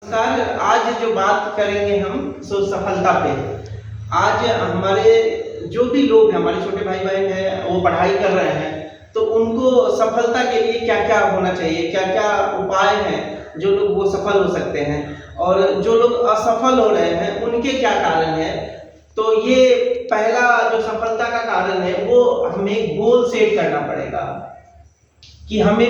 Sir आज जो बात करेंगे हम सो सफलता पे। आज हमारे जो भी लोग हैं, हमारे छोटे भाई बहन हैं, वो पढ़ाई कर रहे हैं, तो उनको सफलता के लिए क्या क्या होना चाहिए, क्या क्या उपाय हैं जो लोग वो सफल हो सकते हैं, और जो लोग असफल हो रहे हैं उनके क्या कारण हैं। तो ये पहला जो सफलता का कारण है वो हमें गोल सेट करना पड़ेगा कि हमें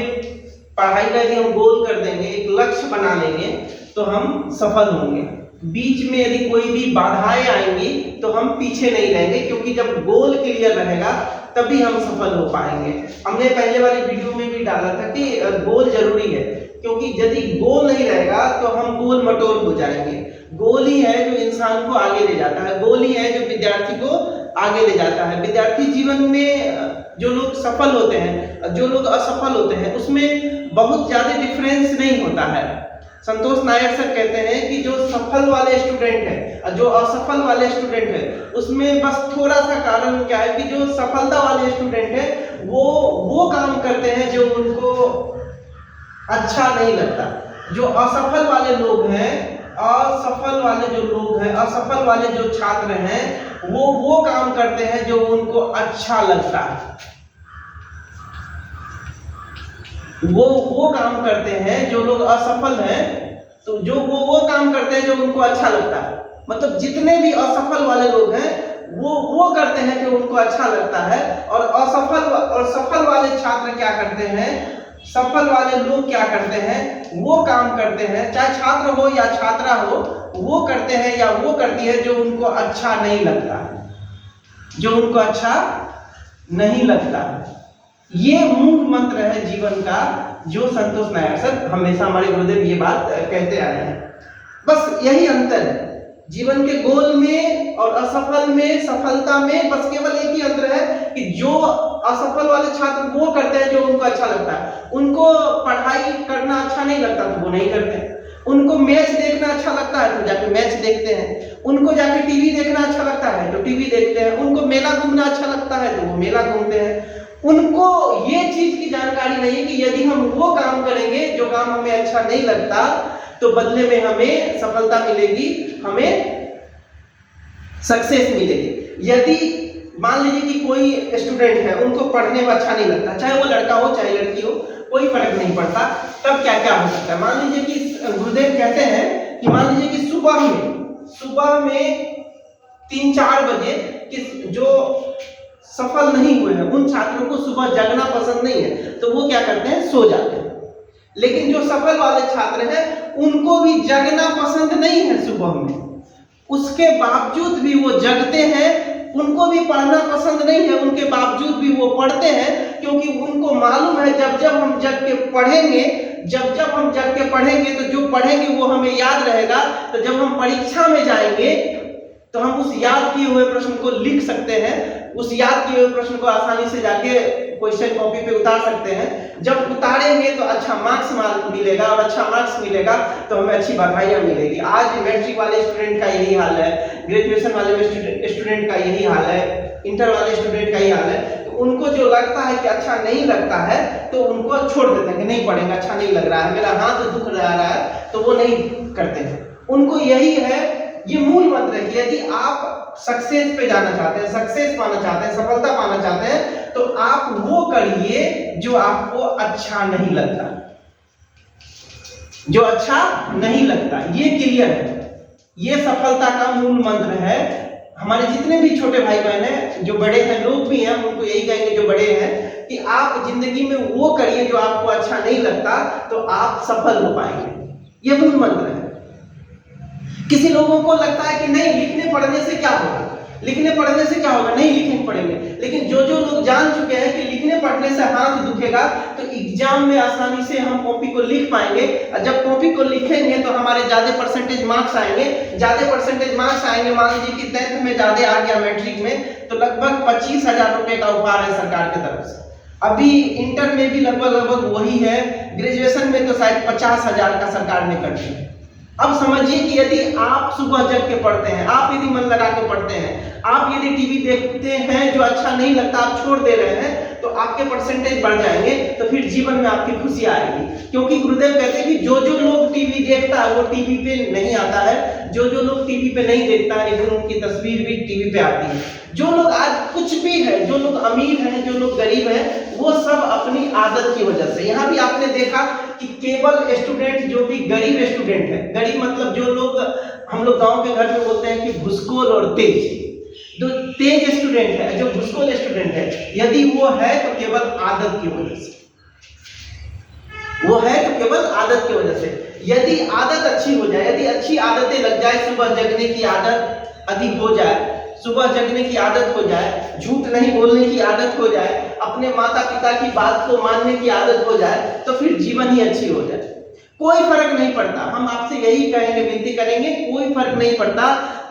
पढ़ाई का यदि हम गोल कर देंगे, एक लक्ष्य बना लेंगे तो हम सफल होंगे। बीच में यदि कोई भी बाधाएं आएंगी तो हम पीछे नहीं रहेंगे, क्योंकि जब गोल क्लियर रहेगा तभी हम सफल हो पाएंगे। हमने पहले वाली वीडियो में भी डाला था कि गोल जरूरी है, क्योंकि यदि गोल नहीं रहेगा तो हम गोल मटोल हो जाएंगे। गोल ही है जो इंसान को आगे ले जाता है, गोल ही है जो विद्यार्थी को आगे ले जाता है। विद्यार्थी जीवन में जो लोग सफल होते हैं, जो लोग असफल होते हैं, उसमें बहुत ज्यादा डिफरेंस नहीं होता है। संतोष नायर सर कहते हैं कि जो सफल वाले स्टूडेंट है, जो असफल वाले स्टूडेंट है, उसमें बस थोड़ा सा कारण क्या है कि जो सफलता वाले स्टूडेंट है वो काम करते हैं जो उनको अच्छा नहीं लगता। जो असफल वाले लोग हैं, असफल वाले जो लोग हैं, असफल वाले जो छात्र हैं, वो काम करते हैं जो उनको अच्छा लगता है। वो काम करते हैं जो लोग असफल हैं, तो जो वो काम करते हैं जो उनको अच्छा लगता है। मतलब जितने भी असफल वाले लोग हैं वो करते हैं जो उनको अच्छा लगता है, और असफल और सफल वाले छात्र क्या करते हैं, सफल वाले लोग क्या करते हैं, वो काम करते हैं, चाहे छात्र हो या छात्रा हो, वो करते हैं या वो करती है जो उनको अच्छा नहीं लगता, जो उनको अच्छा नहीं लगता। ये मूल मंत्र है जीवन का, जो संतोष नायर सर हमेशा, हमारे गुरुदेव ये बात कहते आए हैं। बस यही अंतर है जीवन के गोल में और असफल में, सफलता में। बस केवल एक ही अंतर है कि जो असफल वाले छात्र वो करते हैं जो उनको अच्छा लगता है। उनको पढ़ाई करना अच्छा नहीं लगता तो वो नहीं करते हैं। उनको मैच देखना अच्छा लगता है तो जाके मैच देखते हैं। उनको जाके टीवी देखना अच्छा लगता है तो टीवी देखते हैं। उनको मेला घूमना अच्छा लगता है तो वो मेला घूमते हैं। उनको ये चीज की जानकारी नहीं है कि यदि हम वो काम करेंगे जो काम हमें अच्छा नहीं लगता तो बदले में हमें सफलता मिलेगी, हमें सक्सेस मिलेगी। यदि मान लीजिए कि कोई स्टूडेंट है, उनको पढ़ने में अच्छा नहीं लगता, चाहे वो लड़का हो चाहे लड़की हो, कोई फर्क नहीं पड़ता, तब क्या क्या हो सकता है। मान लीजिए कि गुरुदेव कहते हैं कि मान लीजिए कि सुबह में 3-4 बजे कि जो सफल नहीं हुए हैं उन छात्रों को सुबह जगना पसंद नहीं है, तो वो क्या करते हैं, सो जाते हैं। लेकिन जो सफल वाले छात्र हैं उनको भी जगना पसंद नहीं है सुबह में, उसके बावजूद भी वो जगते हैं। उनको भी पढ़ना पसंद नहीं है, उनके बावजूद भी वो पढ़ते हैं, क्योंकि उनको मालूम है जब जब हम जग के पढ़ेंगे, जब हम जग के पढ़ेंगे तो जो पढ़ेंगे वो हमें याद रहेगा। तो जब हम परीक्षा में जाएंगे तो हम उस याद किए हुए प्रश्न को लिख सकते हैं, उस याद किए हुए प्रश्न को आसानी से जाके क्वेश्चन कॉपी पे उतार सकते हैं। जब उतारेंगे तो अच्छा मार्क्स मिलेगा, और अच्छा मार्क्स मिलेगा तो हमें अच्छी बधाइयाँ मिलेगी। आज मैट्रिक वाले स्टूडेंट का यही हाल है, ग्रेजुएशन वाले स्टूडेंट का यही हाल है, इंटर वाले स्टूडेंट का यही हाल है। तो उनको जो लगता है कि अच्छा नहीं लगता है तो उनको छोड़ देते हैं कि नहीं पढ़ेंगे, अच्छा नहीं लग रहा है, मेरा हाथ दुख रहा है, तो वो नहीं करते हैं। उनको यही है, ये मूल मंत्र है कि यदि आप सक्सेस पे जाना चाहते हैं, सक्सेस पाना चाहते हैं, सफलता पाना चाहते हैं, तो आप वो करिए जो आपको अच्छा नहीं लगता, जो अच्छा नहीं लगता। ये क्लियर है, ये सफलता का मूल मंत्र है। हमारे जितने भी छोटे भाई बहन हैं, जो बड़े हैं, लोग भी हैं, उनको यही कहेंगे जो बड़े हैं कि आप जिंदगी में वो करिए जो आपको अच्छा नहीं लगता, तो आप सफल हो पाएंगे। ये मूल मंत्र है। किसी लोगों को लगता है कि नहीं लिखने पढ़ने से क्या होगा, लिखने पढ़ने से क्या होगा, नहीं लिखने पढ़ेंगे। लेकिन जो लोग जान चुके हैं कि लिखने पढ़ने से हाथ दुखेगा, तो एग्जाम में आसानी से हम कॉपी को लिख पाएंगे। और जब कॉपी को लिखेंगे तो हमारे ज्यादा परसेंटेज मार्क्स आएंगे। ज्यादा परसेंटेज मार्क्स आएंगे, मान लीजिए कि 10th में ज्यादा आ गया मैट्रिक में, तो लगभग 25,000 रुपए का उपहार है सरकार की तरफ से। अभी इंटर में भी लगभग वही है, ग्रेजुएशन में तो शायद 50,000 का सरकार ने कर दिया। अब समझिए कि यदि आप सुबह जग के पढ़ते हैं, आप यदि मन लगा के पढ़ते हैं, आप यदि टीवी देखते हैं जो अच्छा नहीं लगता आप छोड़ दे रहे हैं, तो आपके परसेंटेज बढ़ जाएंगे, तो फिर जीवन में आपकी खुशी आएगी। क्योंकि गुरुदेव कहते हैं कि जो जो लोग टीवी देखता है वो टीवी पे नहीं आता है, जो जो लोग टीवी पे नहीं देखता है लेकिन उनकी तस्वीर भी टीवी पे आती है। जो लोग आज कुछ भी है, जो लोग अमीर हैं, जो लोग गरीब हैं, वो सब अपनी आदत की वजह से। यहाँ भी आपने देखा कि केवल स्टूडेंट जो भी गरीब स्टूडेंट है, गरीब मतलब जो लोग हम लोग गांव के घर में बोलते हैं कि भुसकोल और तेज, जो तेज स्टूडेंट है, जो भुसकोल स्टूडेंट है, यदि वो है तो केवल आदत की वजह से, वो है तो केवल आदत की वजह से। यदि आदत अच्छी हो जाए, यदि अच्छी आदतें लग जाए, सुबह जगने की आदत अधिक हो जाए, सुबह जगने की आदत हो जाए, झूठ नहीं बोलने की आदत हो जाए, अपने माता पिता की बात को मानने की आदत हो जाए, तो फिर जीवन ही अच्छी हो जाए। कोई फर्क नहीं पड़ता, हम आपसे यही कहेंगे, विनती करेंगे, कोई फर्क नहीं पड़ता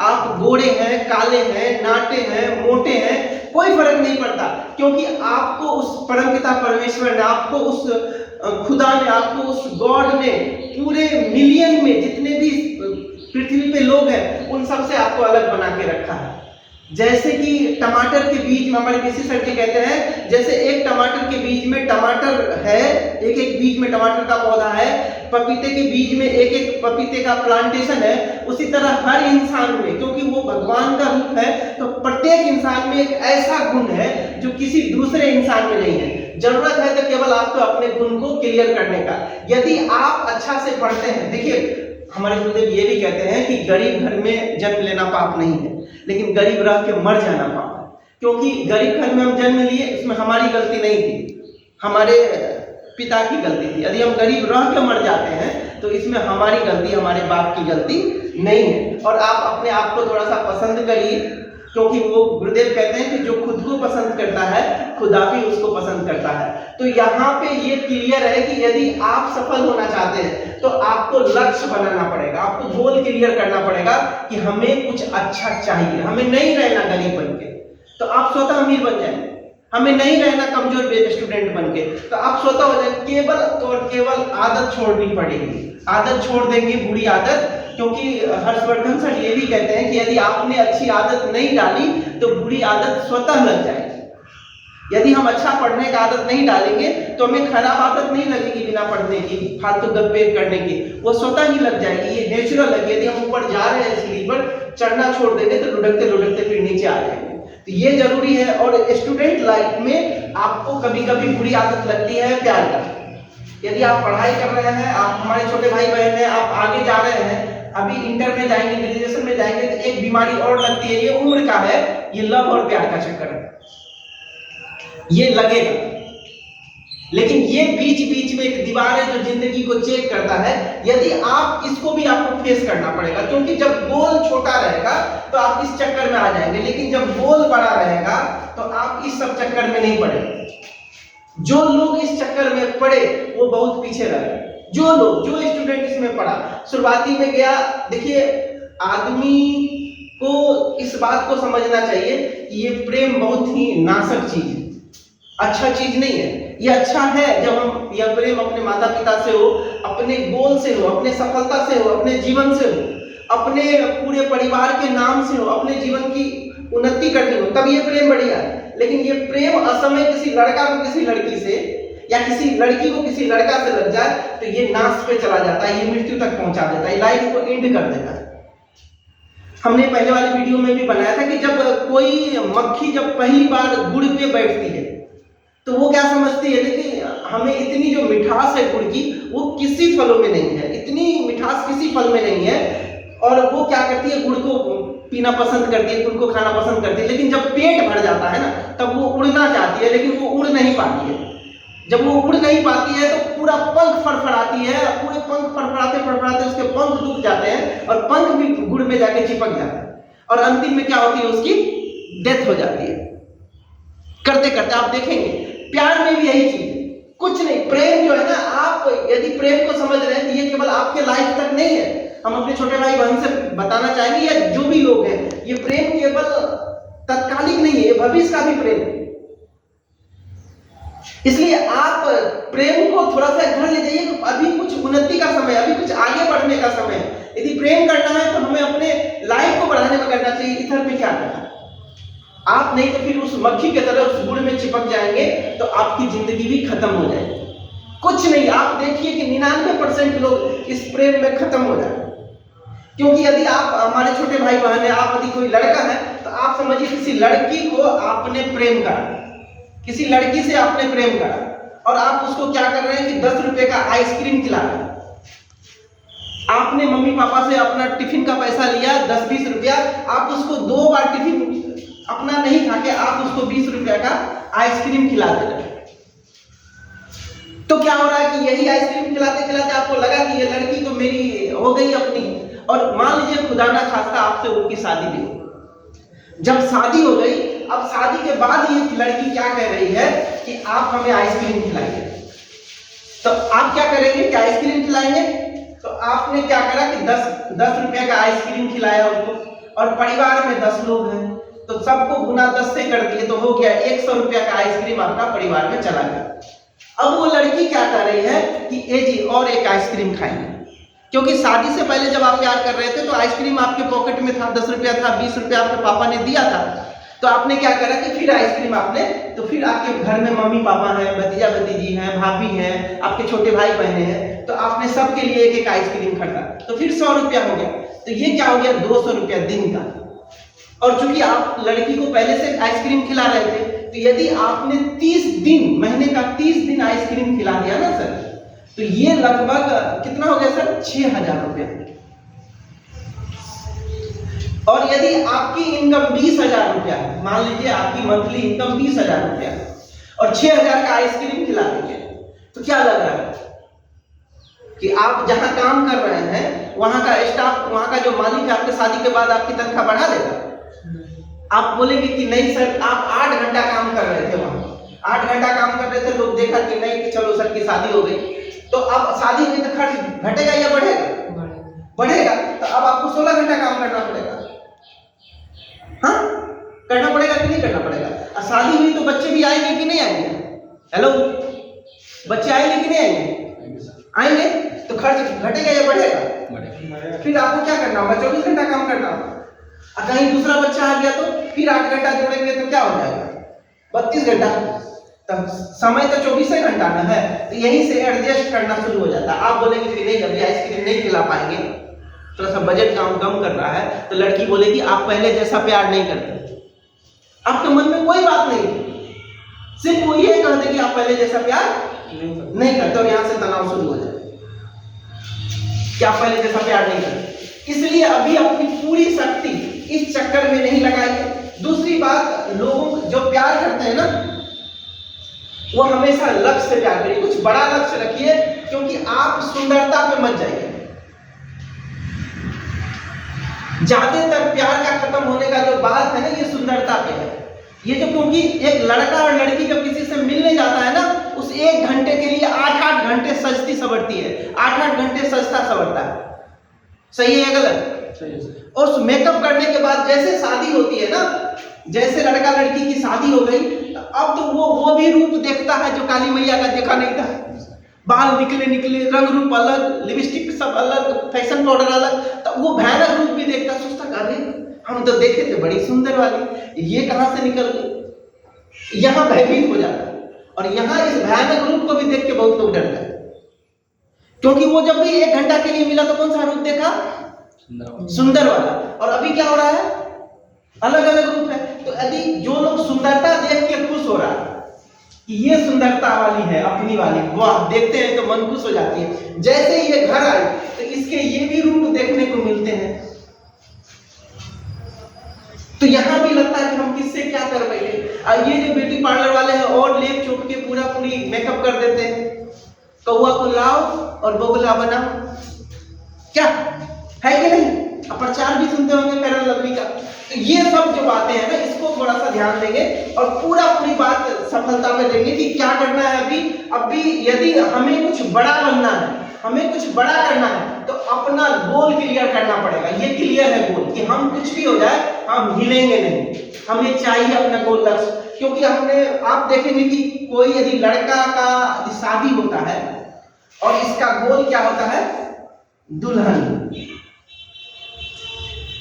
आप गोरे हैं, काले हैं, नाटे हैं, मोटे हैं, कोई फर्क नहीं पड़ता। क्योंकि आपको उस परमपिता परमेश्वर ने, आपको उस खुदा ने, आपको उस गॉड ने पूरे मिलियन में जितने भी पृथ्वी पे लोग हैं उन सब से आपको अलग बना के रखा है। जैसे कि टमाटर के बीज में, हमारे किसी सर जी कहते हैं, जैसे एक टमाटर के बीज में टमाटर है, एक एक बीज में टमाटर का पौधा है, पपीते के बीज में एक एक पपीते का प्लांटेशन है, उसी तरह हर इंसान में, क्योंकि वो भगवान का रूप है, तो प्रत्येक इंसान में एक ऐसा गुण है जो किसी दूसरे इंसान में नहीं है। जरूरत है तो केवल आपको अपने गुण को क्लियर करने का। यदि आप अच्छा से पढ़ते हैं, देखिए हमारे गुरुदेव ये भी कहते हैं कि गरीब घर में जन्म लेना पाप नहीं है, लेकिन गरीब रह के मर जाना पाप है। क्योंकि गरीब घर में हम जन्म लिए, इसमें हमारी गलती नहीं थी, हमारे पिता की गलती थी। यदि हम गरीब रह के मर जाते हैं तो इसमें हमारी गलती, हमारे बाप की गलती नहीं है। और आप अपने आप को थोड़ा सा पसंद करिए, क्योंकि वो गुरुदेव कहते हैं कि जो खुद को पसंद करता है खुदा भी उसको पसंद करता है। तो यहाँ पे ये क्लियर है कि यदि आप सफल होना चाहते हैं तो आपको लक्ष्य बनाना पड़ेगा, आपको गोल क्लियर करना पड़ेगा कि हमें कुछ अच्छा चाहिए, हमें नहीं रहना गरीब बन के, तो आप स्वतः अमीर बन जाएंगे। हमें नहीं रहना कमजोर स्टूडेंट बन के, तो आप स्वतः हो जाए। केवल और केवल आदत छोड़नी पड़ेगी, आदत छोड़ देंगे बुरी आदत। क्योंकि हर्षवर्धन सर ये भी कहते हैं कि यदि आपने अच्छी आदत नहीं डाली तो बुरी आदत स्वतः लग जाएगी। यदि हम अच्छा पढ़ने का आदत नहीं डालेंगे तो हमें खराब आदत नहीं लगेगी बिना पढ़ने की, फालतू गप्पे करने की, वो स्वतः ही लग जाएगी, ये नेचुरल है। यदि हम ऊपर जा रहे हैं सीढ़ी पर, चढ़ना छोड़ देंगे तो लुढ़कते लुढ़कते फिर नीचे आ जाएंगे। तो ये जरूरी है। और स्टूडेंट लाइफ में आपको कभी कभी बुरी आदत लगती है प्यार का। यदि आप पढ़ाई कर रहे हैं, आप हमारे छोटे भाई बहन हैं, आप आगे जा रहे हैं, अभी इंटर में जाएंगे, ग्रेजुएशन में जाएंगे, तो एक बीमारी और लगती है, ये उम्र का है, ये लव और प्यार का चक्कर है, ये लगेगा। लेकिन ये बीच बीच में एक दीवार है जो जिंदगी को चेक करता है। यदि आप इसको भी आपको फेस करना पड़ेगा, क्योंकि जब गोल छोटा रहेगा तो आप इस चक्कर में आ जाएंगे, लेकिन जब गोल बड़ा रहेगा तो आप इस सब चक्कर में नहीं पड़ेंगे। जो लोग इस चक्कर में पड़े वो बहुत पीछे रहे। जो स्टूडेंट इसमें पढ़ा, शुरुआती में गया, देखिए आदमी को इस बात को समझना चाहिए कि ये प्रेम बहुत ही नाशक चीज है, अच्छा चीज नहीं है। ये अच्छा है जब हम यह प्रेम अपने माता पिता से हो, अपने गोल से हो, अपने सफलता से हो, अपने जीवन से हो, अपने पूरे परिवार के नाम से हो, अपने जीवन की उन्नति करनी हो, तब ये प्रेम बढ़िया है। लेकिन ये प्रेम असमय किसी लड़का को किसी लड़की से या किसी लड़की को किसी लड़का से लग जाए तो ये नाश पे चला जाता है, ये मृत्यु तक पहुंचा देता है, लाइफ को एंड कर देता है। हमने पहले वाले वीडियो में भी बनाया था कि जब कोई मक्खी जब पहली बार गुड़ पे बैठती है तो वो क्या समझती है, देखिए हमें इतनी जो मिठास है गुड़ की वो किसी फलों में नहीं है, इतनी मिठास किसी फल में नहीं है, और वो क्या करती है, गुड़ को पीना पसंद करती है, गुड़ को खाना पसंद करती है। लेकिन जब पेट भर जाता है ना, तब वो उड़ना चाहती है, लेकिन वो उड़ नहीं पाती है। जब वो उड़ नहीं पाती है तो पूरा पंख फड़फड़ाती है, पूरे पंख फड़फड़ाते फड़फड़ाते उसके पंख टूट जाते हैं और पंख भी गुड़ में जाके चिपक जाता है, और अंतिम में क्या होती है, उसकी डेथ हो जाती है। करते करते आप देखेंगे प्यार में भी यही चीज है, कुछ नहीं। प्रेम जो है ना, आप यदि प्रेम को समझ रहे हैं तो ये केवल आपके लाइफ तक नहीं है। हम अपने छोटे भाई बहन से बताना चाहेंगे, या जो भी लोग हैं, ये प्रेम केवल तत्कालिक नहीं है, ये भविष्य का भी प्रेम है। इसलिए आप प्रेम को थोड़ा सा इधर ले जाइए, अभी कुछ उन्नति का समय, अभी कुछ आगे बढ़ने का समय। यदि प्रेम करना है तो हमें अपने लाइफ को बढ़ाने में करना चाहिए, इधर पे क्या करना है। आप नहीं तो फिर उस मक्खी की तरह उस गुड़ में चिपक जाएंगे, तो आपकी जिंदगी भी खत्म हो जाएगी। कुछ नहीं, आप देखिए कि 99% लोग इस प्रेम में खत्म हो जाए। क्योंकि यदि आप, हमारे छोटे भाई बहन है, आप यदि कोई लड़का है तो आप समझिए किसी लड़की को आपने प्रेम करा, किसी लड़की से आपने प्रेम करा, और आप उसको क्या कर रहे हैं कि 10 रुपए का आइसक्रीम खिला रहे हैं। आपने मम्मी पापा से अपना टिफिन का पैसा लिया 10-20 रुपया, आप उसको 2 बार टिफिन अपना नहीं खा के आप उसको 20 रुपया का आइसक्रीम खिलाते रहे। तो क्या हो रहा है कि यही आइसक्रीम खिलाते खिलाते आपको लगा कि ये लड़की तो मेरी हो गई अपनी, और मान लीजिए खुदा ना खास्ता आपसे उनकी शादी भी हो। जब शादी हो गई, अब शादी के बाद ये लड़की क्या कह रही है कि आप हमें आइसक्रीम खिलाइए, तो आप क्या करेंगे कि आइसक्रीम खिलाएंगे? तो आपने क्या करा कि 10 रुपए का आइसक्रीम खिलाया उसको, और परिवार में 10 लोग हैं तो सबको गुना 10 से कर दिए, तो हो गया 100 रुपया का आइसक्रीम आपका परिवार में चला गया। अब वो लड़की क्या कर रही है कि ए जी और एक आइसक्रीम खाएंगे, क्योंकि शादी से पहले जब आप प्यार कर रहे थे तो आइसक्रीम आपके पॉकेट में था, 10 रुपया था, 20 रुपया आपके पापा ने दिया था, तो आपने क्या करा कि फिर आइसक्रीम आपने, तो फिर आपके घर में मम्मी पापा हैं, भतीजा भतीजी हैं, भाभी हैं, आपके छोटे भाई बहने हैं, तो आपने सबके लिए एक एक आइसक्रीम खरीदा, तो फिर 100 रुपया हो गया, तो ये क्या हो गया 200 रुपया दिन का। और चूंकि आप लड़की को पहले से आइसक्रीम खिला रहे थे, तो यदि आपने 30 दिन, महीने का 30 दिन आइसक्रीम खिला दिया ना सर, तो ये लगभग कितना हो गया सर? 6000 रुपया। और यदि आपकी इनकम 20,000 रुपया है, मान लीजिए आपकी मंथली इनकम 20,000 रुपया और 6,000 का आइसक्रीम खिला देंगे, तो क्या लग रहा है कि आप जहां काम कर रहे हैं वहां का स्टाफ, वहां का जो मालिक है, आपके शादी के बाद आपकी तनख्वाह बढ़ा देगा? आप बोलेंगे कि नहीं सर, आप 8 घंटा काम कर रहे थे वहां, 8 घंटा काम कर रहे थे, लोग देखा कि नहीं कि चलो सर की शादी हो गई, तो अब शादी हुई तो खर्च घटेगा या बढ़ेगा? बढ़ेगा। तो अब आपको 16 घंटा काम करना पड़ेगा। हाँ, करना पड़ेगा कि नहीं करना पड़ेगा? और शादी हुई तो बच्चे भी आएंगे कि नहीं आएंगे? हेलो, बच्चे आएंगे कि नहीं आएंगे? आएंगे, तो खर्च घटेगा या बढ़ेगा? फिर आपको क्या करना होगा? 24 घंटा काम करना होगा। और कहीं दूसरा बच्चा आ गया तो फिर 8 घंटा जोड़ेंगे तो क्या हो जाएगा? 32 घंटा। तब समय तो 24 घंटा ना है, तो यहीं से एडजस्ट करना शुरू हो जाता है। आप बोलेंगे कि नहीं, अभी आइसक्रीम नहीं खिला पाएंगे, थोड़ा सा बजट कम कर रहा है, तो लड़की बोलेगी आप पहले जैसा प्यार नहीं करते। आपके मन में कोई बात नहीं, सिर्फ वो ये कह देगी आप पहले जैसा प्यार नहीं करते, और यहां से तनाव शुरू हो जाए कि आप पहले जैसा प्यार नहीं करते। इसलिए अभी अपनी पूरी शक्ति इस चक्कर में नहीं लगाइए। दूसरी बात, लोग जो प्यार करते हैं ना, वो हमेशा लक्ष्य से प्यार करिए, कुछ बड़ा लक्ष्य रखिए, क्योंकि आप सुंदरता पे मत जाइए। ज्यादातर प्यार का खत्म होने का जो बात है ना, ये सुंदरता पे है। ये जो, क्योंकि एक लड़का और लड़की जब किसी से मिलने जाता है ना, उस 1 घंटे के लिए 8-8 घंटे सजती सवरती है, 8-8 घंटे सजता सवरता है। सही है या गलत? सही है। और उस मेकअप करने के बाद जैसे शादी होती है ना, जैसे लड़का लड़की की शादी हो गई, अब तो वो भी रूप देखता है जो काली मैया का देखा नहीं था। बाल निकले, रंग रूप अलग, लिपस्टिक सब अलग, फैशन पाउडर अलग, तो वो भयानक रूप भी देखता, सोचता अरे हम तो देखे थे बड़ी सुंदर वाली, ये कहां से निकल गई? यहां भयभीत हो जाता है। और यहां इस भयानक रूप को भी देख के बहुत लोग डरते हैं, क्योंकि वो जब भी 1 घंटा के लिए मिला तो कौन सा रूप देखा? सुंदर वाला। और अभी क्या हो रहा है? अलग अलग रूप है। तो यदि जो लोग सुंदरता देख के खुश हो रहा है कि ये सुंदरता वाली है, अपनी वाली, वाह, देखते हैं तो मन खुश हो जाती है। जैसे ही ये घर आई तो इसके ये भी रूप देखने को मिलते हैं, तो यहां भी लगता है कि हम किससे क्या कर बैठे। और ये जो ब्यूटी पार्लर वाले हैं और लेप चोप के पूरी मेकअप कर देते हैं, कौआ को लाओ और बगुला बनाओ, क्या है कि नहीं? प्रचार भी सुनते होंगे फेयर एंड लवली का। तो ये सब जो बातें हैं ना, इसको थोड़ा सा ध्यान देंगे और पूरी बात सफलता में देंगे कि क्या करना है। अभी यदि हमें कुछ बड़ा बनना है, हमें कुछ बड़ा करना है, तो अपना गोल क्लियर करना पड़ेगा। ये क्लियर है गोल कि हम कुछ भी हो जाए हम हिलेंगे नहीं, हमें चाहिए अपना गोल लक्ष्य। क्योंकि आप देखेंगे कि कोई यदि लड़का का शादी होता है और इसका गोल क्या होता है? दुल्हन।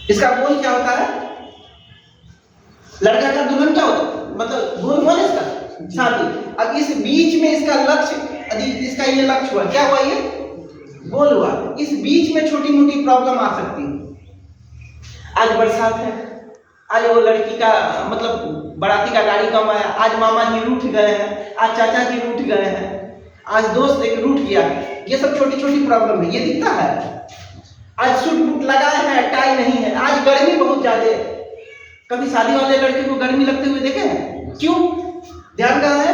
इसका गोल क्या होता है? लड़का का दुल्हन क्या होता है, मतलब गोल हुआ ना इसका शादी। अब इस बीच में इसका लक्ष्य, यदि इसका ये लक्ष्य हुआ, क्या हुआ, ये गोल हुआ, इस बीच में छोटी मोटी प्रॉब्लम आ सकती है। आज बरसात है, आज वो लड़की का मतलब बाराती का गाड़ी कम आया, आज मामा जी रूठ गए हैं, आज चाचा जी रूठ गए हैं, आज दोस्त एक रूठ गया, ये सब छोटी छोटी प्रॉब्लम है, ये दिखता है। आज सूट बूट लगाए हैं, टाई नहीं है, आज गर्मी बहुत ज्यादा है। कभी शादी वाले लड़के को गर्मी लगते हुए देखे हैं? क्यों? ध्यान कहाँ है?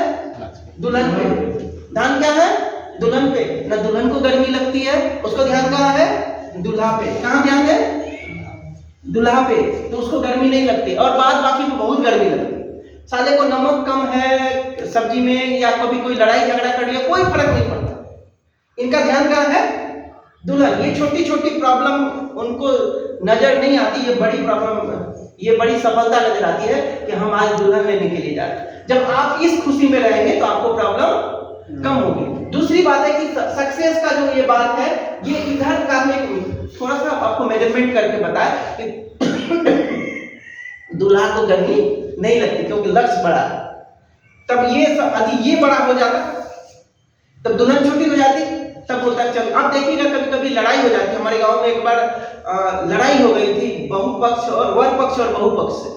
दुल्हन पे। ध्यान क्या है? दुल्हन पे। ना दुल्हन को गर्मी लगती है, उसको ध्यान कहाँ है? दूल्हा पे। कहाँ ध्यान है? दूल्हा पे, तो उसको गर्मी नहीं लगती, और बाद बाकी को बहुत गर्मी लगती है। साले को नमक कम है सब्जी में, या कभी कोई लड़ाई झगड़ा कर लिया, कोई फर्क नहीं पड़ता, इनका ध्यान कहाँ है? दुल्हन। ये छोटी छोटी प्रॉब्लम उनको नजर नहीं आती, ये बड़ी प्रॉब्लम, ये बड़ी सफलता नजर आती है कि हम आज दुल्हन लेने के लिए जा रहे हैं। जब आप इस खुशी में रहेंगे तो आपको प्रॉब्लम कम होगी। दूसरी बात है कि सक्सेस का जो ये बात है, ये इधर का में थोड़ा सा आपको मेजरमेंट करके बताया कि दूल्हा को गर्मी नहीं लगती क्योंकि लक्ष्य बड़ा है। तब ये सब यदि ये बड़ा हो जाता तब दुल्हन छोटी हो जाती, तब बोलता है चल। अब देखिएगा कभी कभी लड़ाई हो जाती है। हमारे गांव में एक बार लड़ाई हो गई थी बहुपक्ष और वर पक्ष और बहुपक्ष से।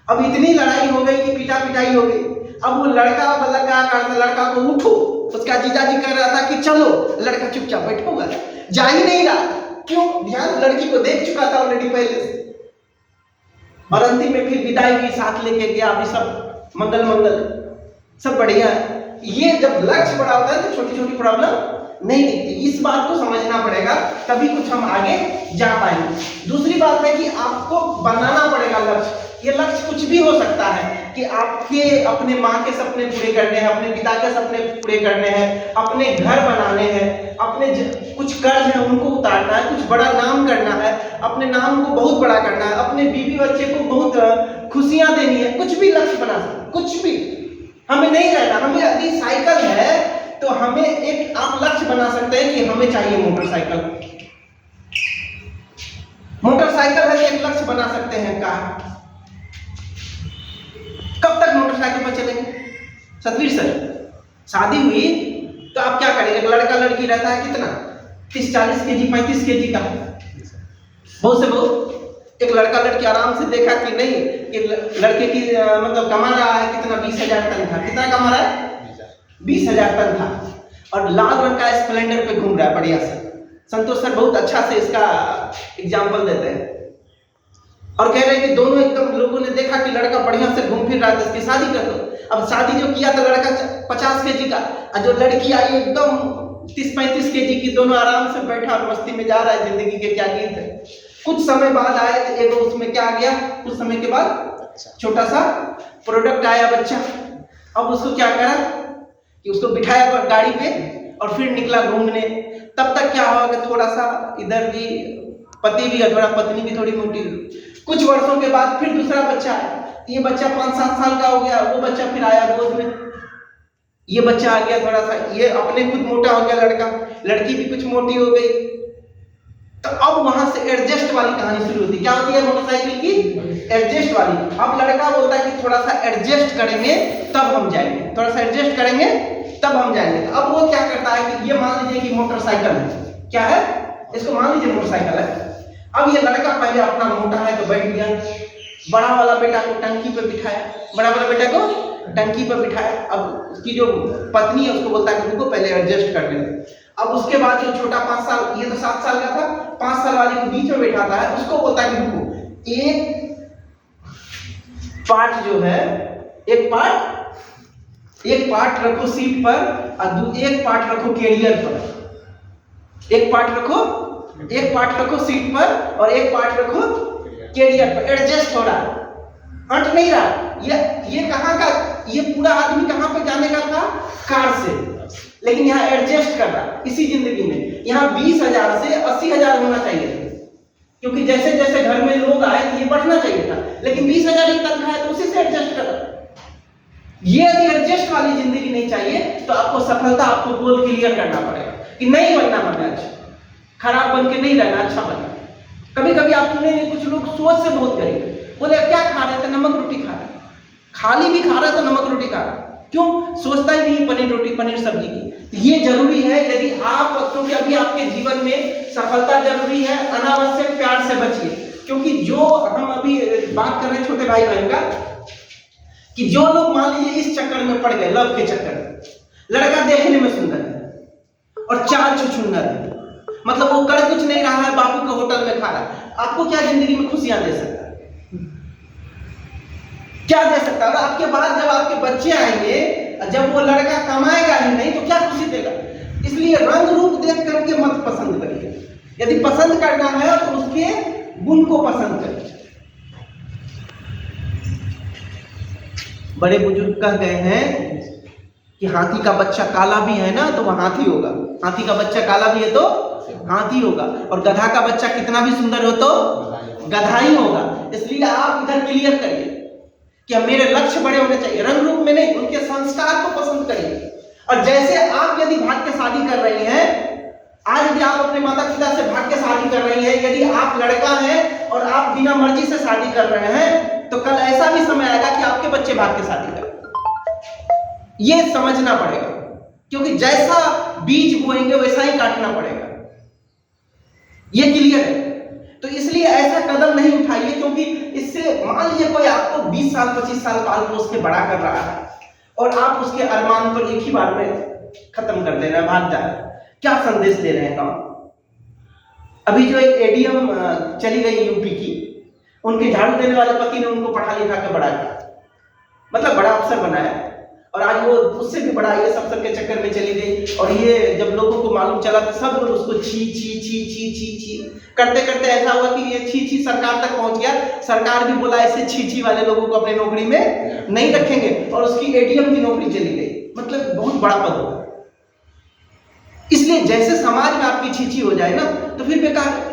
अब इतनी लड़ाई हो गई कि पीटा पिटाई हो गई। अब वो लड़का मतलब क्या करता, लड़का को उठो, उसका जीजाजी कह रहा था कि चलो, लड़का चुपचाप बैठा हुआ जा ही नहीं रहा। क्यों? ध्यान लड़की को देख चुका था ऑलरेडी पहले से। और अंतिम में फिर विदाई की, साथ लेके गया, अभी सब मंगल मंगल सब बढ़िया है। ये जब लक्ष्य बड़ा होता है तो छोटी छोटी प्रॉब्लम नहीं दिखती। इस बात को समझना पड़ेगा, तभी कुछ हम आगे जा पाएंगे। दूसरी बात है कि आपको बनाना पड़ेगा लक्ष्य। ये लक्ष्य कुछ भी हो सकता है कि आपके अपने माँ के सपने पूरे करने हैं, अपने पिता के सपने पूरे करने हैं, अपने घर बनाने हैं, अपने कुछ कर्ज है उनको उतारना है, कुछ बड़ा नाम करना है, अपने नाम को बहुत बड़ा करना है, अपने बीवी बच्चे को बहुत खुशियां देनी है। कुछ भी लक्ष्य बना सकते, कुछ भी। हमें नहीं रहना, हमें यदि साइकिल है तो हमें एक आप लक्ष्य बना सकते हैं कि हमें चाहिए मोटरसाइकिल। मोटरसाइकिल है एक लक्ष्य बना सकते हैं। कहा कब तक मोटरसाइकिल पर चलेंगे? सतवीर सर, शादी हुई तो आप क्या करेंगे? लड़का लड़की रहता है कितना, 30-40 केजी 35 केजी का, बहुत से बहुत। एक लड़का लड़की आराम से देखा कि नहीं कि लड़के की मतलब कमा रहा है कितना, 20,000 तनख्वाह। कितना कमा रहा है? 20,000 तनख्वाह, और लाल रंग का स्प्लेंडर पे घूम रहा है बढ़िया से। संतोष सर बहुत अच्छा से इसका एग्जाम्पल देते हैं और कह रहे हैं कि दोनों एकदम, लोगों ने देखा कि लड़का बढ़िया से घूम फिर रहा था, इसकी शादी कर दो। अब शादी जो किया था लड़का 50 केजी का, और जो लड़की आई एकदम 30-35 केजी की। दोनों आराम से बैठा और मस्ती में जा रहा है, जिंदगी के क्या गीत है। कुछ समय बाद आए तो एक उसमें क्या आ गया, कुछ समय के बाद छोटा सा प्रोडक्ट आया बच्चा। अब उसको क्या करा कि उसको बिठाया गाड़ी पे और फिर निकला घूमने। तब तक क्या हुआ कि थोड़ा सा इधर भी पति भी थोड़ा, पत्नी भी थोड़ी मोटी। कुछ वर्षों के बाद फिर दूसरा बच्चा आया। ये बच्चा 5-7 साल का हो गया, वो बच्चा फिर आया गोद में। ये बच्चा आ गया थोड़ा सा, ये अपने खुद मोटा हो गया लड़का, लड़की भी कुछ मोटी हो गई। तो अब वहां से एडजस्ट वाली कहानी शुरू होती है। क्या होती है मोटरसाइकिल की? एडजस्ट वाली। अब लड़का बोलता है कि थोड़ा सा एडजस्ट करेंगे तब हम जाएंगे, थोड़ा सा एडजस्ट करेंगे तब हम जाएंगे। तो अब वो क्या करता है कि ये मान लीजिए कि मोटरसाइकिल है, क्या है, इसको मान लीजिए मोटरसाइकिल है। अब ये लड़का पहले अपना मोटा है तो बैठ गया, बड़ा वाला बेटा को टंकी पे बिठाया, बड़ा वाला बेटा को टंकी पे बिठाया। अब उसकी जो पत्नी है उसको बोलता है कि उनको पहले एडजस्ट कर लेते। अब उसके बाद जो छोटा 5 साल, ये तो 7 साल का था, 5 साल वाले को बीच में बैठाता है, उसको बोलता है कि रुको, एक पार्ट जो है, एक पार्ट रखो सीट पर और एक पार्ट रखो कैरियर पर। एक पार्ट रखो सीट पर और एक पार्ट रखो कैरियर पर। एडजस्ट हो रहा है, हट नहीं रहा। ये कहाँ का, ये पूरा आदमी कहाँ पे जाने का था? कार से, लेकिन यहाँ एडजस्ट कर रहा है। इसी जिंदगी में यहाँ 20,000 से 80,000 होना चाहिए था, क्योंकि जैसे जैसे घर में लोग आए तो ये बढ़ना चाहिए था, लेकिन 20,000 की तनख्वाह है तो उसी से एडजस्ट कर रहा। ये यदि एडजस्ट वाली जिंदगी नहीं चाहिए तो आपको सफलता, आपको गोल क्लियर करना पड़ेगा कि नहीं बनना हमें अच्छा, खराब बन के नहीं रहना, अच्छा बनना। कभी कभी आप सुनेंगे कुछ लोग सोच से बहुत करेंगे, बोले क्या खा रहे थे? नमक रोटी खा रहे। खाली भी खा रहा तो नमक रोटी खा रहा, क्यों? सोचता ही नहीं पनीर रोटी पनीर सब्जी की। ये जरूरी है यदि आप, क्योंकि अभी आपके जीवन में सफलता जरूरी है, अनावश्यक प्यार से बचिए। क्योंकि जो हम अभी बात कर रहे हैं छोटे भाई बहन का, कि जो लोग मान लीजिए इस चक्कर में पड़ गए, लव के चक्कर में, लड़का देखने में सुंदर है और चाल छुछुंदर है, मतलब वो कर कुछ नहीं रहा है, बाबू के होटल में खा रहा है, आपको क्या जिंदगी में खुशियां दे सकता है? क्या दे सकता है? आपके बाद जब आपके बच्चे आएंगे, जब वो लड़का कमाएगा ही नहीं तो क्या खुशी देगा? इसलिए रंग रूप देख करके मत पसंद करिए। यदि पसंद करना है तो उसके गुण को पसंद करिए। बड़े बुजुर्ग कह गए हैं कि हाथी का बच्चा काला भी है ना तो वह हाथी होगा, हाथी का बच्चा काला भी है तो हाथी होगा, और गधा का बच्चा कितना भी सुंदर हो तो गधा ही होगा। इसलिए आप इधर क्लियर करिए कि मेरे लक्ष्य बड़े होने चाहिए, रंग रूप में नहीं, उनके संस्कार को पसंद करिए। और जैसे आप यदि भाग के शादी कर रही हैं, आज यदि आप अपने माता पिता से भाग के शादी कर रही हैं, यदि आप लड़का हैं और आप बिना मर्जी से शादी कर रहे हैं, तो कल ऐसा भी समय आएगा कि आपके बच्चे भाग के शादी करें। ये समझना पड़ेगा, क्योंकि जैसा बीज बोएंगे वैसा ही काटना पड़ेगा। ये क्लियर है? तो इसलिए ऐसा कदम नहीं उठाइए, क्योंकि इससे मान लीजिए कोई आपको 20 साल 25 साल पाल पोस के बड़ा कर रहा है और आप उसके अरमान को एक ही बार में खत्म कर दे रहे हैं, भाग जा रहे हैं, क्या संदेश दे रहे हैं काम? अभी जो एक एडीएम चली गई यूपी की, उनके झाड़ू देने वाले पति ने उनको पढ़ा लिखा के बड़ा किया, मतलब बड़ा अफसर बनाया, और आज वो उससे भी बड़ा आईएएस अफसर के चक्कर में चली गई। और ये जब लोगों को मालूम चला तो सब लोग उसको छी छी छी छी छी छी करते करते ऐसा हुआ कि ये छी छी सरकार तक पहुंच गया। सरकार भी बोला ऐसे छी छी वाले लोगों को अपने नौकरी में नहीं रखेंगे, और उसकी एडीएम की नौकरी चली गई, मतलब बहुत बड़ा पद होगा। इसलिए जैसे समाज में आपकी छी छी हो जाए ना तो फिर बेकार है।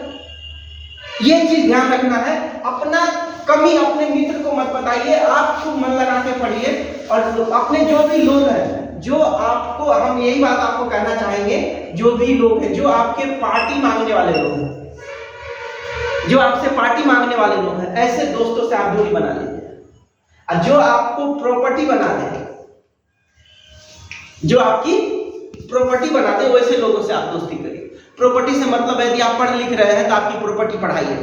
ये चीज ध्यान रखना है, अपना कमी अपने मित्र को मत बताइए, आप खूब मन लगा के पढ़िए। और अपने जो भी लोग हैं, जो आपको, हम यही बात आपको कहना चाहेंगे, जो भी लोग हैं जो आपके पार्टी मांगने वाले लोग हैं, जो आपसे पार्टी मांगने वाले लोग हैं, ऐसे दोस्तों से आप दूरी बना लीजिए। और जो आपको प्रॉपर्टी बना दे, जो आपकी प्रॉपर्टी बना दे, वैसे लोगों से आप दोस्ती करिए। प्रॉपर्टी से मतलब है यदि आप पढ़ लिख रहे हैं तो आपकी प्रॉपर्टी पढ़ाई है,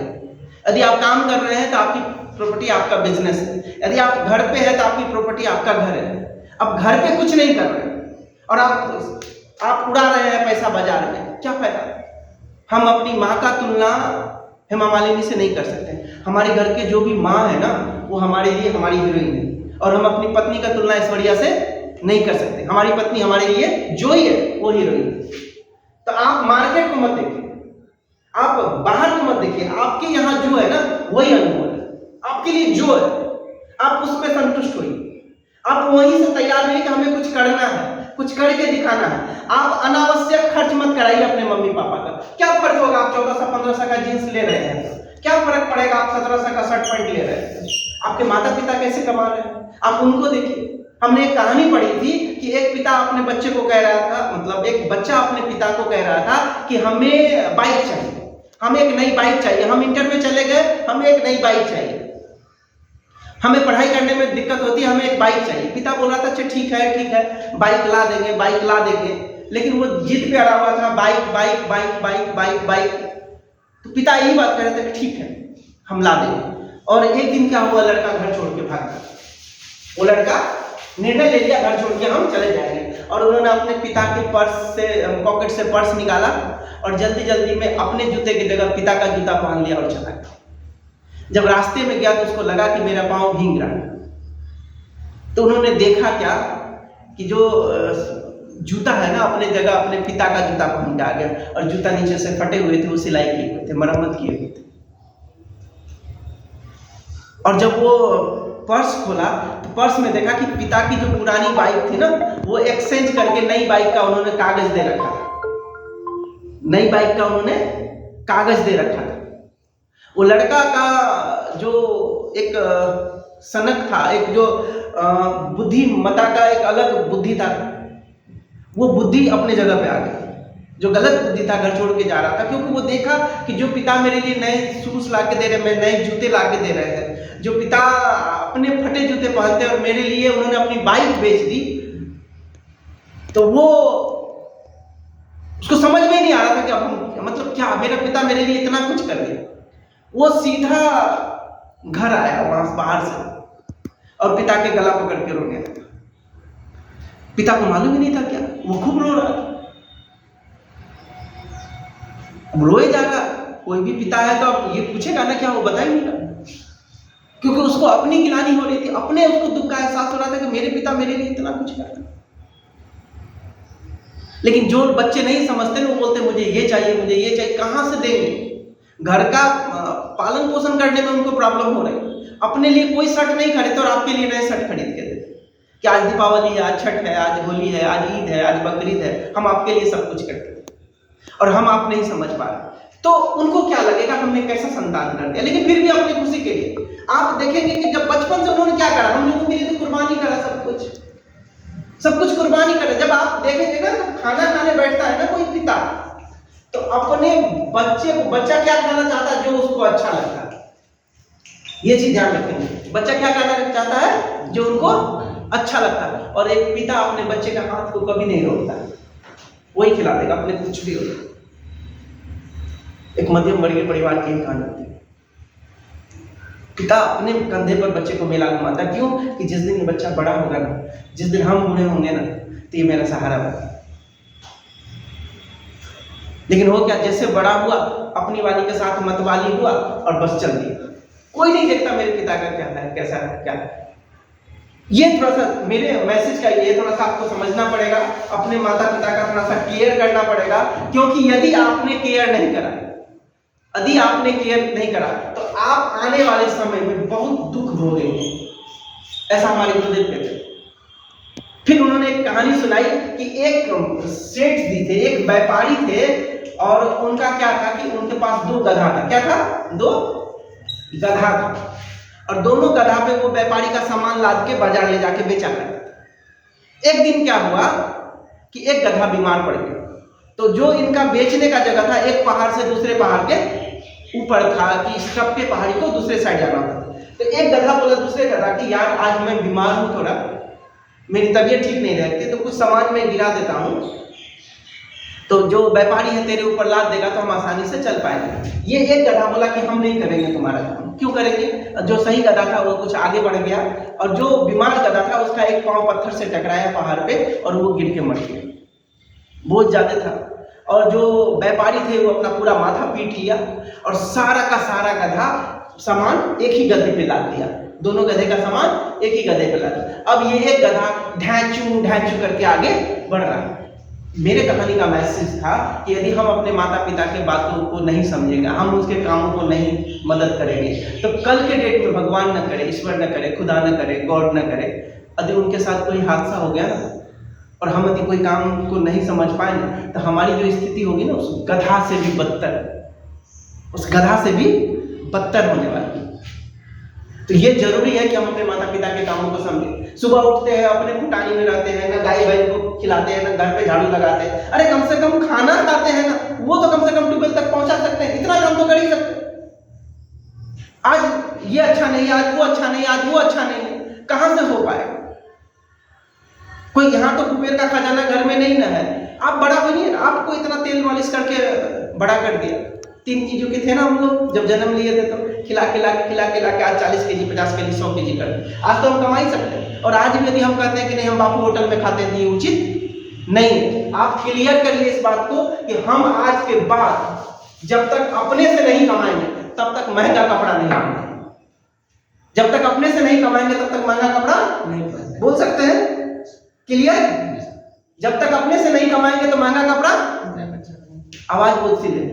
यदि आप काम कर रहे हैं तो आपकी प्रॉपर्टी आपका बिजनेस है, यदि आप घर पे है तो आपकी प्रॉपर्टी आपका घर है। अब घर पे कुछ नहीं कर रहे और आप उड़ा रहे हैं पैसा बाजार में, क्या फायदा? हम अपनी माँ का तुलना हेमा मालिनी से नहीं कर सकते। हमारे घर के जो भी माँ है ना, वो हमारे लिए हमारी हीरोइन है, और हम अपनी पत्नी का तुलना ऐश्वर्या से नहीं कर सकते। हमारी पत्नी हमारे लिए जो ही है वो हीरोइन है। तो आप मार्केट को मत देखिए, आप बाहर को मत देखिए, आपके यहाँ जो है ना वही अनुभव है, आपके लिए जो है आप उसमें संतुष्ट होइए। आप वहीं से तैयार नहीं कि हमें कुछ करना है, कुछ करके दिखाना है। आप अनावश्यक खर्च मत कराइए अपने मम्मी पापा का। क्या फर्क होगा आप 1400-1500 का जींस ले रहे हैं, क्या फर्क पड़ेगा आप 1700 का शर्ट पैंट ले रहे हैं? आपके माता पिता कैसे कमा रहे हैं, आप उनको देखिए। हमने एक कहानी पढ़ी थी कि एक पिता अपने बच्चे को कह रहा था, मतलब एक बच्चा अपने पिता को कह रहा था कि हमें बाइक चाहिए, हमें एक नई बाइक चाहिए। हम इंटर में चले गए, हमें एक नई बाइक चाहिए, हमें पढ़ाई करने में दिक्कत होती है, हमें एक बाइक चाहिए। पिता बोल रहा था अच्छा ठीक है बाइक ला देंगे, बाइक ला देंगे, लेकिन वो जिद पे अड़ा हुआ था, bike bike bike bike bike bike. तो पिता यही बात कर रहे थे कि ठीक है हम ला देंगे। और एक दिन क्या हुआ, लड़का घर छोड़ के भाग गया। वो लड़का निर्णय ले लिया घर छोड़ के हम चले जाएंगे, और उन्होंने अपने पिता के पर्स से, पॉकेट से पर्स निकाला और जल्दी जल्दी में अपने जूते की जगह पिता का जूता पहन लिया और चला गया। जब रास्ते में गया तो उसको लगा कि मेरा पाँव भीग रहा है। तो उन्होंने देखा क्या कि जो जूता है ना अपने जगह अपने पिता का जूता पहन के आ गया, और जूता नीचे से फटे हुए थे, वो सिलाई किए हुए थे, मरम्मत किए हुए थे। और जब वो पर्स खोला तो पर्स में देखा कि पिता की जो पुरानी बाइक थी ना, वो एक्सचेंज करके नई बाइक का उन्होंने कागज दे रखा था, नई बाइक का उन्होंने कागज दे रखा था। वो लड़का का जो एक सनक था, एक जो बुद्धिमत्ता का एक अलग बुद्धि था, वो बुद्धि अपने जगह पे आ गई। जो गलत बुद्धि था घर छोड़ के जा रहा था, क्योंकि वो देखा कि जो पिता मेरे लिए नए शूज ला के दे रहे हैं, नए जूते ला के दे रहे हैं, जो पिता अपने फटे जूते पहनते हैं और मेरे लिए उन्होंने अपनी बाइक बेच दी, तो वो उसको समझ में नहीं आ रहा था कि अब हम मतलब क्या, मेरा पिता मेरे लिए इतना कुछ कर दिया। वो सीधा घर आया वहां से बाहर से और पिता के गला पकड़ के रोने लगा। पिता को मालूम ही नहीं था क्या, वो खूब रो रहा था, रोए जा रहा। कोई भी पिता है तो अब ये पूछेगा ना क्या, वो बता ही नहीं रहा, क्योंकि उसको अपनी गिलानी हो रही थी, अपने उसको दुख का एहसास हो रहा था कि मेरे पिता मेरे लिए इतना कुछ कर रहे हैं। लेकिन जो बच्चे नहीं समझते ना, वो बोलते मुझे ये चाहिए, मुझे ये चाहिए। कहां से देंगे? घर का पालन पोषण करने में उनको प्रॉब्लम हो रही है। अपने लिए कोई शर्ट नहीं खरीदते और आपके लिए नए शर्ट खरीद के देते कि आज दीपावली है, आज छठ है, आज होली है, आज ईद है, आज बकरीद है, हम आपके लिए सब कुछ करते हैं और हम आप नहीं समझ पा रहे। तो उनको क्या लगेगा हमने कैसा संतान कर दिया। लेकिन फिर भी अपनी खुशी के लिए आप देखेंगे कि जब बचपन से उन्होंने क्या करा, हम लोगों के लिए तो कुर्बानी करा, सब कुछ कुर्बानी करा। जब आप देखेंगे ना, तो खाना खाने बैठता है ना कोई पिता, तो अपने बच्चे को, बच्चा क्या खाना चाहता है, जो उसको अच्छा लगता है, ये चीज ध्यान रखेंगे। बच्चा क्या खाना चाहता है, जो उनको अच्छा लगता है। और एक पिता अपने बच्चे का हाथ को कभी नहीं रोकता, वही खिला देगा, अपने कुछ भी हो। एक मध्यम वर्गीय परिवार की कहानी होती है। पिता अपने कंधे पर बच्चे को मेला घुमाता, क्यों? कि जिस दिन ये बच्चा बड़ा होगा ना, जिस दिन हम बूढ़े होंगे ना, तो ये मेरा सहारा बनेगा। लेकिन हो क्या, जैसे बड़ा हुआ अपनी वाली के साथ मतवाली हुआ और बस चल दिया। कोई नहीं देखता मेरे पिता का क्या है, कैसा है, क्या है। ये थोड़ा सा मेरे मैसेज का, ये थोड़ा सा आपको समझना पड़ेगा, अपने माता पिता का थोड़ा सा केयर करना पड़ेगा। क्योंकि यदि आपने केयर नहीं करा, यदि आपने केयर नहीं करा, तो आप आने वाले समय में बहुत दुख भोगेंगे। ऐसा हमारे गुरुदेव कहते हैं। फिर उन्होंने एक कहानी सुनाई कि एक सेठ जी थे, एक व्यापारी थे, और उनका क्या था कि उनके पास 2 गधा था। क्या था? 2 गधा था, और दोनों गधा पे वो व्यापारी का सामान लाद के बाजार ले जाके बेचा करता। एक दिन क्या हुआ कि एक गधा बीमार पड़ गया, तो जो इनका बेचने का जगह था, एक पहाड़ से दूसरे पहाड़ के ऊपर था कि सबके पहाड़ी को दूसरे साइड जाना था। तो एक गधा बोला दूसरे गधा कि यार आज मैं बीमार हूं, थोड़ा मेरी तबीयत ठीक नहीं रहती, तो कुछ सामान मैं गिरा देता हूं, तो जो व्यापारी है तेरे ऊपर लाद देगा तो हम आसानी से चल पाएंगे। ये एक गधा बोला कि हम नहीं करेंगे तुम्हारा काम। क्यों करेंगे? जो सही गधा था वो कुछ आगे बढ़ गया, और जो बीमार गधा था उसका एक पांव पत्थर से टकराया पहाड़ पे और वो गिर के मर गया, बोझ ज्यादा था। और जो व्यापारी थे वो अपना पूरा माथा पीट लिया और सारा का सारा गधा सामान एक ही गधे पे लाद दिया। दोनों गधे का सामान एक ही गधे पे लाद दिया। अब ये एक गधा ढैंचू ढैंचू करके आगे बढ़ रहा है। मेरे कहानी का मैसेज था कि यदि हम अपने माता पिता के बातों को नहीं समझेंगे, हम उसके कामों को नहीं मदद करेंगे, तो कल के डेट में भगवान न करे, ईश्वर न करे, खुदा न करे, गॉड न करे, यदि उनके साथ कोई हादसा हो गया ना और हम यदि कोई काम को नहीं समझ पाए ना, तो हमारी जो स्थिति होगी ना उस गधा से भी बदतर, उस गधा से भी बदतर होने वाली है। तो ये जरूरी है कि हम अपने माता पिता के कामों को समझें। सुबह उठते हैं, अपने फुटानी में रहते हैं, ना गाय बैल को खिलाते हैं, ना घर पे झाड़ू लगाते हैं। अरे कम से कम खाना खाते हैं ना, वो तो कम से कम ट्यूबवेल तक पहुंचा सकते हैं, इतना काम तो कर ही सकते हैं। आज ये अच्छा नहीं, आज वो अच्छा नहीं, आज वो अच्छा नहीं, कहां से हो पाएगा? कोई यहाँ तो कुबेर का खजाना घर में नहीं ना है। आप बड़ा बनिए, आपको इतना तेल मालिश करके बड़ा कर दिया। 3 चीजों के थे ना हम लोग जब जन्म लिए थे, तो खिला के आज 40 केजी 50 केजी 100 केजी कर। आज तो हम कमा ही सकते हैं। और आज भी यदि हम कहते हैं कि नहीं हम बापू होटल में खाते हैं, ये उचित नहीं है। आप क्लियर करिए इस बात को कि हम आज के बाद जब तक अपने से नहीं कमाएंगे तब तक महंगा कपड़ा नहीं पहनेंगे। जब तक अपने से नहीं कमाएंगे तब तक महंगा कपड़ा नहीं पहनेंगे। बोल सकते हैं क्लियर? जब तक अपने से नहीं कमाएंगे तो महंगा कपड़ा, आवाज बहुत सी ले,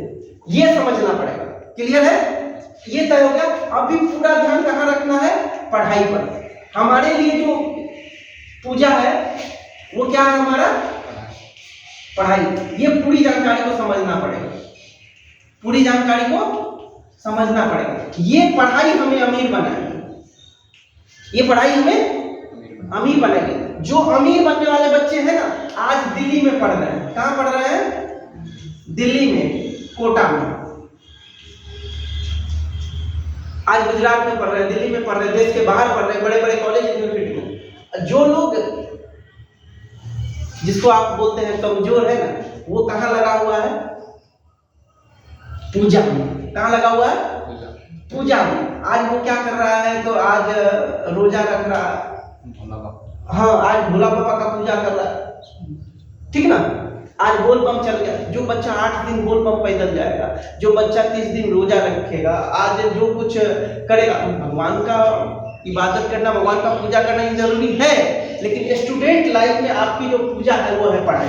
ये समझना पड़ेगा। क्लियर है? ये तय हो गया। अभी पूरा ध्यान कहां रखना है? पढ़ाई पर। हमारे लिए जो पूजा है वो क्या है? हमारा पढ़ाई। ये पूरी जानकारी को समझना पड़ेगा, पूरी जानकारी को समझना पड़ेगा। ये पढ़ाई हमें अमीर बनाएगी, ये पढ़ाई हमें अमीर बनाएगी। जो अमीर बनने वाले बच्चे हैं ना, आज दिल्ली में पढ़ रहे हैं। कहां पढ़ रहे हैं? दिल्ली में, कोटा में, आज गुजरात में पढ़ रहे हैं, दिल्ली में पढ़ रहे हैं, देश के बाहर पढ़ रहे हैं, बड़े बड़े कॉलेज यूनिवर्सिटी में। जो लोग, जिसको आप बोलते हैं कमजोर है ना, वो कहाँ लगा हुआ है? पूजा में। कहाँ लगा हुआ है? पूजा में। आज वो क्या कर रहा है? तो आज रोजा रख रहा है, हाँ, आज भोला बाबा का पूजा कर रहा है, ठीक ना। आज बोल बम चल गया, जो बच्चा 8 दिन बोल बम पैदल जाएगा, जो बच्चा 30 दिन रोजा रखेगा, आज जो कुछ करेगा, भगवान का इबादत करना, भगवान का पूजा करना ये जरूरी है, लेकिन स्टूडेंट लाइफ में आपकी जो पूजा है वो है पढ़ाई,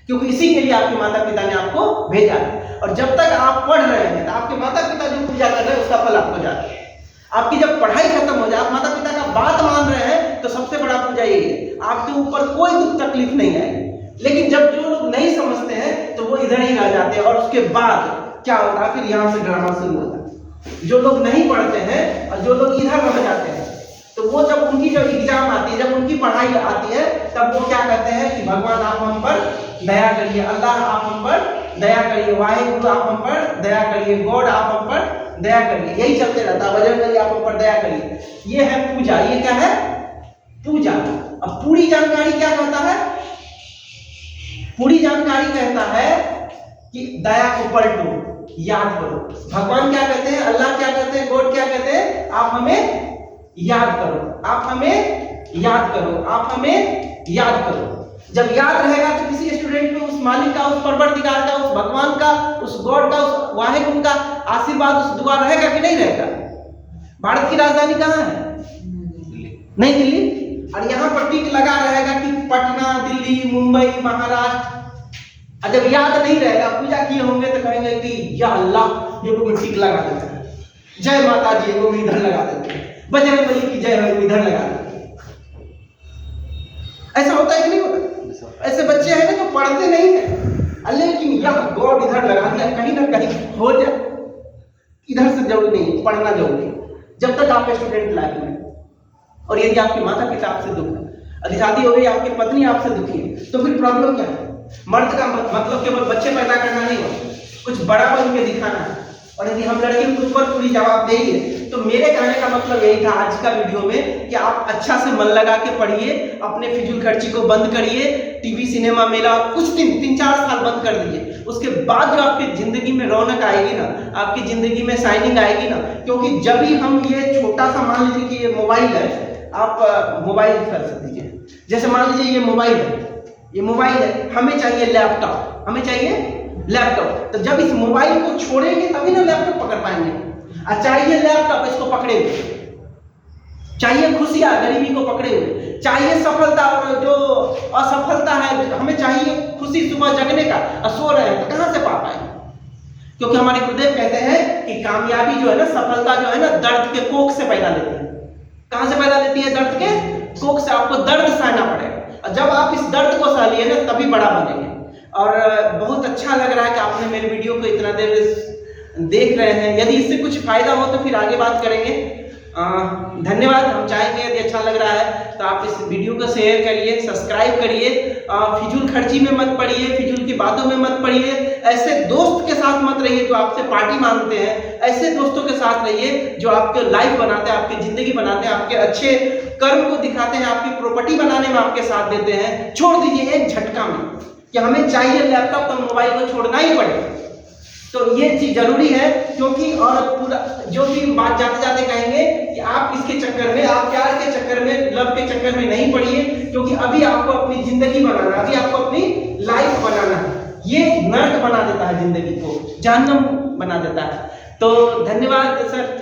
क्योंकि इसी के लिए आपके माता पिता ने आपको भेजा है। और जब तक आप पढ़ रहे हैं तो आपके माता पिता जो पूजा कर रहे हैं उसका फल आपको जाता है। आपकी जब पढ़ाई खत्म हो जाए, आप माता पिता का बात मान रहे हैं, तो सबसे बड़ा पूजा ये है, आपके ऊपर कोई दुख तकलीफ नहीं आएगी। लेकिन जब जो लोग नहीं समझते हैं तो वो इधर ही रह जाते हैं, और उसके बाद क्या होता है? फिर यहाँ से ड्रामा शुरू होता है। जो लोग नहीं पढ़ते हैं और जो लोग इधर रह जाते हैं, तो वो जब उनकी जब एग्जाम आती है, जब उनकी पढ़ाई आती है, तब वो क्या कहते हैं कि भगवान आप हम पर दया करिए, अल्लाह आप हम पर दया करिए, वाहिगुरु आप हम पर दया करिए, गॉड आप हम पर दया करिए, यही चलते रहता है, बजरंगबली आप हम पर दया करिए। ये है पूजा। ये क्या है? पूजा। अब पूरी जानकारी क्या कहता है? पूरी जानकारी कहता है कि दया को पलटो, याद करो। भगवान क्या कहते हैं? अल्लाह क्या कहते हैं? गॉड क्या कहते हैं? आप हमें याद करो, आप हमें याद करो, आप हमें याद करो। जब याद रहेगा तो किसी स्टूडेंट में उस मालिक का, उस परवरदिगार का, उस भगवान का, उस गॉड का, उस वाहिगुरु का आशीर्वाद, उस दुआ रहेगा कि नहीं रहेगा? भारत की राजधानी कहाँ है? नहीं, दिल्ली। और यहाँ पर टिक लगा रहेगा कि पटना, दिल्ली, मुंबई, महाराष्ट्र। और जब याद नहीं रहेगा, पूजा किए होंगे तो कहेंगे कि या अल्लाह ये को टिक लगा देते हैं, जय माता जी को इधर लगा देते हैं, बजरंगबली की जय हो इधर लगा देते हैं। ऐसा होता है कि नहीं होता? ऐसे बच्चे हैं ना जो पढ़ते नहीं है, लेकिन या गॉड इधर लगा दिया, कहीं ना कहीं हो जाए, इधर से जरूरी नहीं, पढ़ना जरूरी जब तक आप स्टूडेंट लाइफ में। और यदि आपके माता पिता आपसे दुख है, यदि शादी हो गई, आपकी पत्नी आपसे दुखी है, तो फिर प्रॉब्लम क्या है? मर्द का मतलब केवल बच्चे पैदा करना नहीं हो, कुछ बड़ा बन के दिखाना है। और यदि हम लड़के के ऊपर पूरी जवाब देंगे, तो मेरे कहने का मतलब यही था आज का वीडियो में कि आप अच्छा से मन लगा के पढ़िए, अपने फिजूल खर्ची को बंद करिए, टीवी सिनेमा मेला कुछ दिन 3-4 साल बंद कर दीजिए। उसके बाद जो आपकी जिंदगी में रौनक आएगी ना, आपकी जिंदगी में शाइनिंग आएगी ना, क्योंकि जब भी हम ये छोटा सा, मान लीजिए कि ये मोबाइल है, आप मोबाइल कर दीजिए, जैसे मान लीजिए ये मोबाइल है, ये मोबाइल है, हमें चाहिए लैपटॉप, हमें चाहिए लैपटॉप। तो जब इस मोबाइल को छोड़ेंगे तभी ना लैपटॉप पकड़ पाएंगे। और चाहिए लैपटॉप, इसको पकड़े हुए, चाहिए खुशियां गरीबी को पकड़े हुए, चाहिए सफलता, और जो असफलता है हमें चाहिए खुशी सुबह जगने का, और सो रहे हैं तो कहां से पा पाएंगे? क्योंकि हमारे गुरुदेव कहते हैं कि कामयाबी जो है ना, सफलता जो है ना, दर्द के कोख से पैदा लेती है। कहां से पैदा लेती है? दर्द के कोख से। आपको दर्द सहना पड़ेगा, और जब आप इस दर्द को सह लिए ना, तभी बड़ा बनेंगे। और बहुत अच्छा लग रहा है कि आपने मेरे वीडियो को इतना देर देख रहे हैं। यदि इससे कुछ फायदा हो तो फिर आगे बात करेंगे। धन्यवाद। हम चाहेंगे यदि अच्छा लग रहा है तो आप इस वीडियो को शेयर करिए, सब्सक्राइब करिए, फिजूल खर्ची में मत पड़िए, फिजूल की बातों में मत पड़िए, ऐसे दोस्त के साथ मत रहिए जो आपसे पार्टी मांगते हैं। ऐसे दोस्तों के साथ रहिए जो आपके लाइफ बनाते हैं, आपकी जिंदगी बनाते हैं, आपके अच्छे कर्म को दिखाते हैं, आपकी प्रॉपर्टी बनाने में आपके साथ देते हैं। छोड़ दीजिए एक झटका में कि हमें चाहिए लैपटॉप, तो मोबाइल को छोड़ना ही पड़ेगा। तो ये चीज जरूरी है, क्योंकि और पूरा जो भी बात जाते जाते कहेंगे कि आप इसके चक्कर में, आप प्यार के चक्कर में, लव के चक्कर में नहीं पड़िए, क्योंकि अभी आपको अपनी जिंदगी बनाना, अभी आपको अपनी लाइफ बनाना है। ये नर्क बना देता है, जिंदगी को जहन्नम बना देता है। तो धन्यवाद सर।